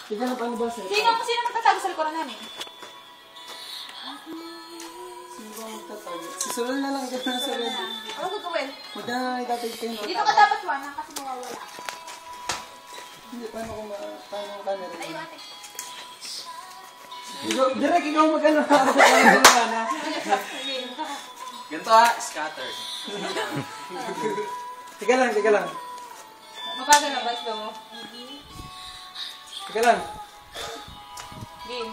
Tignan na paano ba sir? Sino magtatago sa likuran namin? Sino ba magtatago? Isulol na lang. Tignan na sa red. Ano gagawin? Huwag na itatag kayo. Dito ka dapat wana kasi mawawala. Hindi, paano kung paano ka na rin? Ayun ate. Direk, ikaw magano. Ganito ha, scatter. Teka lang. Mabagal na ba ito mo? Teka lang. Game.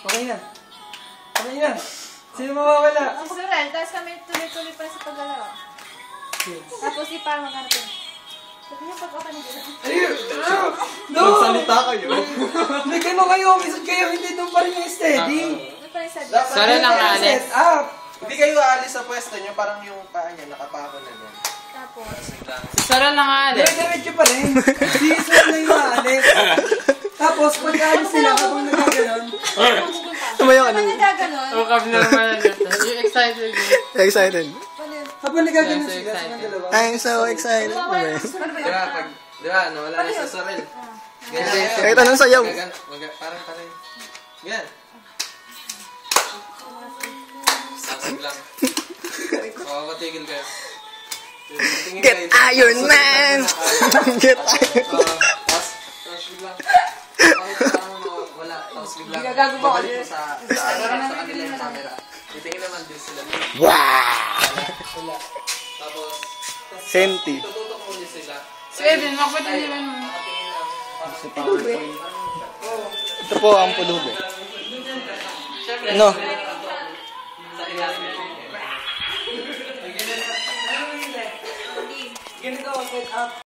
Okay na. Sino mawawala? Si Sorel, tapos kami tuloy-tuloy pa sa paggalaw. Tapos si Parang magkarating. Sabi niyo pag-open nila. No! Magsalita kayo. May gano'n kayo. Misod kayo. Hindi doon pa rin yung steady. Ano pa rin sabi? Sorry lang nga, Alex. Set up. Hindi kayo aalis sa pwesto nyo, parang yung paa niya nakapako na doon. Tapos. Sorry lang nga, Alex. Diretso pa rin. Si Sir na yung aalis. Tapos pag-aalis sila kapag nagkaganon. Tumayo ka Kapag na. nagkaganon, Ang abnormal na yun. Yung excited. Excited. Habang nagkaganon sila sa mga dalawa. I'm so excited. Di ba, nawala na sa Sorel. Ganyan. Kahit anong sayaw. Parang parang. Ganyan. Sasag lang. Makapatigil kayo. Get Iron Man! Get Iron Man! Tapos biglang. Wala. Tapos biglang. Babalik mo sa kanila yung camera. Titingin naman din sila. Wow! Tapos. Senti. Tututok mo din sila. Si Edwin, makapatiliwan mo. Ito po ang pudube. No. Ganito ang set up.